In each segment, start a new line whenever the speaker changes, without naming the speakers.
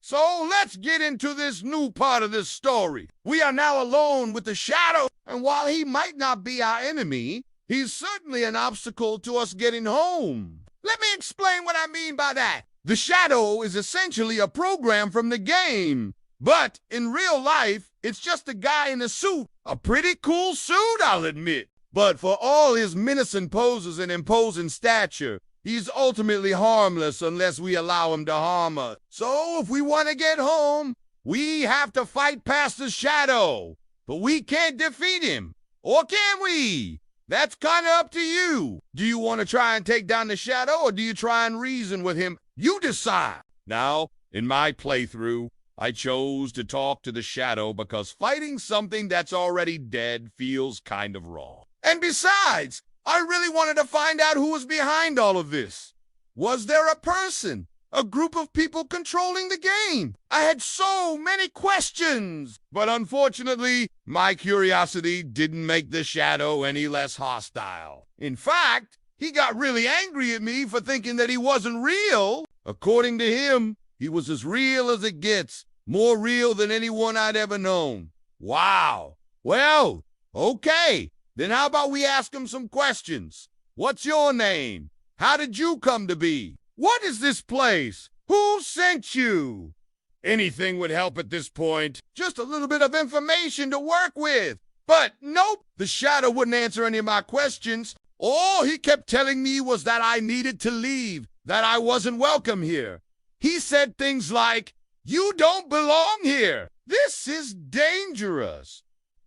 So let's get into this new part of this story. We are now alone with the shadow, and while he might not be our enemy, he's certainly an obstacle to us getting home. Let me explain what I mean by that. The shadow is essentially a program from the game, but in real life, it's just a guy in a suit. A pretty cool suit, I'll admit. But for all his menacing poses and imposing stature, he's ultimately harmless unless we allow him to harm us. So if we want to get home, we have to fight past the shadow. But we can't defeat him. Or can we? That's kind of up to you. Do you want to try and take down the shadow, or do you try and reason with him? You decide. Now, in my playthrough, I chose to talk to the shadow because fighting something that's already dead feels kind of wrong. And besides, I really wanted to find out who was behind all of this. Was there a person? A group of people controlling the game? I had so many questions. But unfortunately, my curiosity didn't make the shadow any less hostile. In fact, he got really angry at me for thinking that he wasn't real. According to him, he was as real as it gets, more real than anyone I'd ever known. Wow. Well, okay. Then how about we ask him some questions? What's your name? How did you come to be? What is this place? Who sent you? Anything would help at this point. Just a little bit of information to work with. But nope, the shadow wouldn't answer any of my questions. All he kept telling me was that I needed to leave, that I wasn't welcome here. He said things like, "You don't belong here. This is dangerous.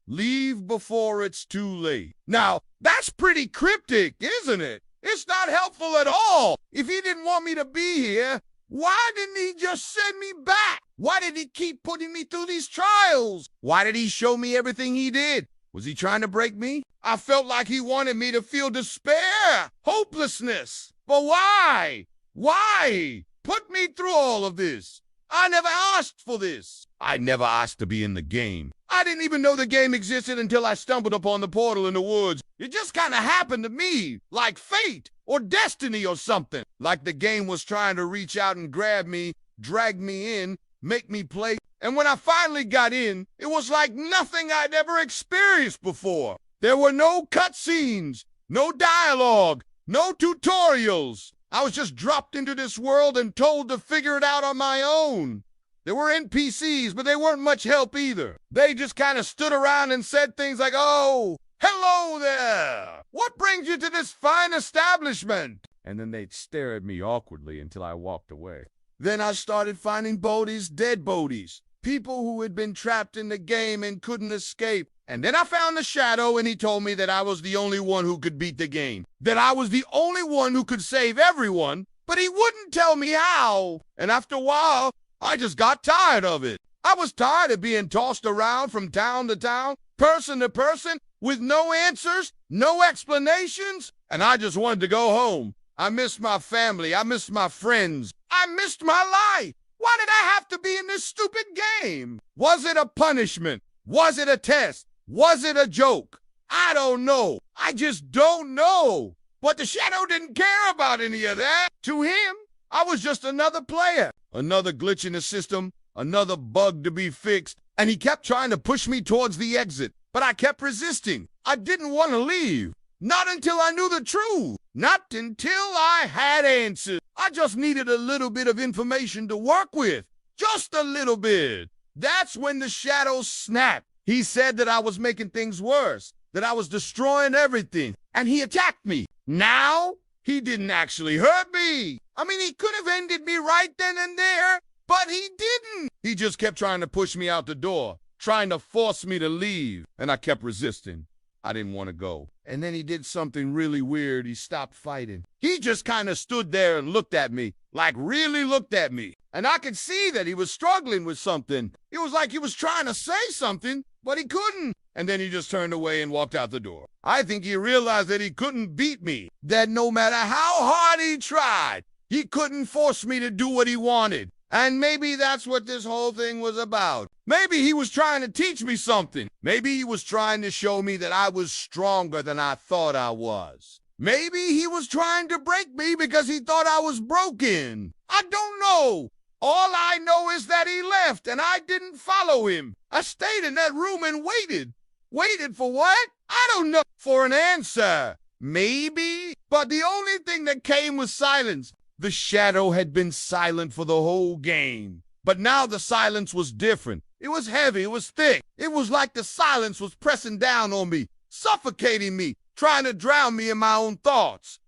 Leave before it's too late." Now, that's pretty cryptic, isn't it? It's not helpful at all. If he didn't want me to be here, why didn't he just send me back? Why did he keep putting me through these trials? Why did he show me everything he did? Was he trying to break me? I felt like he wanted me to feel despair, hopelessness. But why? Why? Put me through all of this. I never asked for this. I never asked to be in the game. I didn't even know the game existed until I stumbled upon the portal in the woods. It just kind of happened to me, like fate or destiny or something. Like the game was trying to reach out and grab me, drag me in, make me play. And when I finally got in, it was like nothing I'd ever experienced before. There were no cutscenes, no dialogue, no tutorials. I was just dropped into this world and told to figure it out on my own. There were NPCs, but they weren't much help either. They just kind of stood around and said things like, "Oh, hello there. What brings you to this fine establishment?" And then they'd stare at me awkwardly until I walked away. Then I started finding bodies, dead bodies, people who had been trapped in the game and couldn't escape. And then I found the shadow, and he told me that I was the only one who could beat the game, that I was the only one who could save everyone, but he wouldn't tell me how. And after a while, I just got tired of it. I was tired of being tossed around from town to town, person to person, with no answers, no explanations, and I just wanted to go home. I missed my family. I missed my friends. I missed my life. Why did I have to be in this stupid game? Was it a punishment? Was it a test? Was it a joke? I don't know. I just don't know. But the shadow didn't care about any of that. To him, I was just another player, another glitch in the system, another bug to be fixed, and he kept trying to push me towards the exit, but I kept resisting. I didn't want to leave. Not until I knew the truth. Not until I had answers. I just needed a little bit of information to work with. Just a little bit. That's when the shadow snapped. He said that I was making things worse, that I was destroying everything, and he attacked me. Now, he didn't actually hurt me. I mean, he could have ended me right then and there, but he didn't. He just kept trying to push me out the door, trying to force me to leave, and I kept resisting. I didn't want to go. And then he did something really weird. He stopped fighting. He just kind of stood there and looked at me, like really looked at me. And I could see that he was struggling with something. It was like he was trying to say something, but he couldn't. And then he just turned away and walked out the door. I think he realized that he couldn't beat me, that no matter how hard he tried, he couldn't force me to do what he wanted. And maybe that's what this whole thing was about. Maybe he was trying to teach me something. Maybe he was trying to show me that I was stronger than I thought I was. Maybe he was trying to break me because he thought I was broken. I don't know. All I know is that he left and I didn't follow him. I stayed in that room and waited. Waited for what? I don't know. For an answer. Maybe. But the only thing that came was silence. The shadow had been silent for the whole game. But now the silence was different. It was heavy. It was thick. It was like the silence was pressing down on me, suffocating me, trying to drown me in my own thoughts.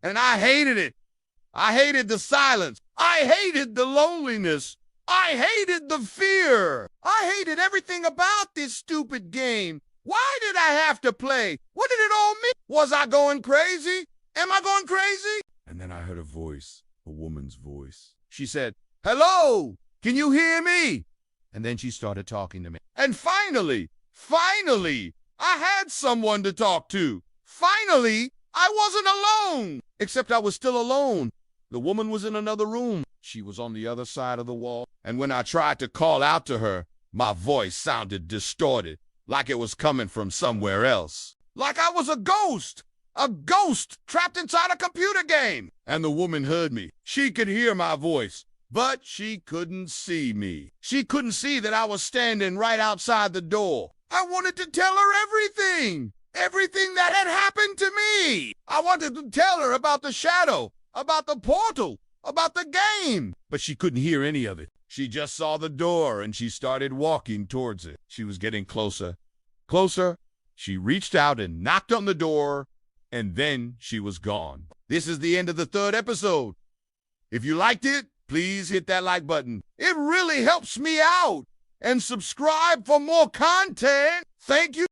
And I hated it. I hated the silence. I hated the loneliness. I hated the fear. I hated everything about this stupid game. Why did I have to play? What did it all mean? Was I going crazy? Am I going crazy? And then I heard a voice, a woman's voice. She said, "Hello, can you hear me?" And then she started talking to me. And finally, I had someone to talk to. Finally, I wasn't alone. Except I was still alone. The woman was in another room. She was on the other side of the wall. And when I tried to call out to her, my voice sounded distorted, like it was coming from somewhere else. Like I was a ghost trapped inside a computer game. And the woman heard me. She could hear my voice, but she couldn't see me. She couldn't see that I was standing right outside the door. I wanted to tell her everything that had happened to me. I wanted to tell her about the shadow, about the portal, about the game. But she couldn't hear any of it. She just saw the door and she started walking towards it. She was getting closer. Closer. She reached out and knocked on the door, and then she was gone. This is the end of the 3rd episode. If you liked it, please hit that like button. It really helps me out. And subscribe for more content. Thank you.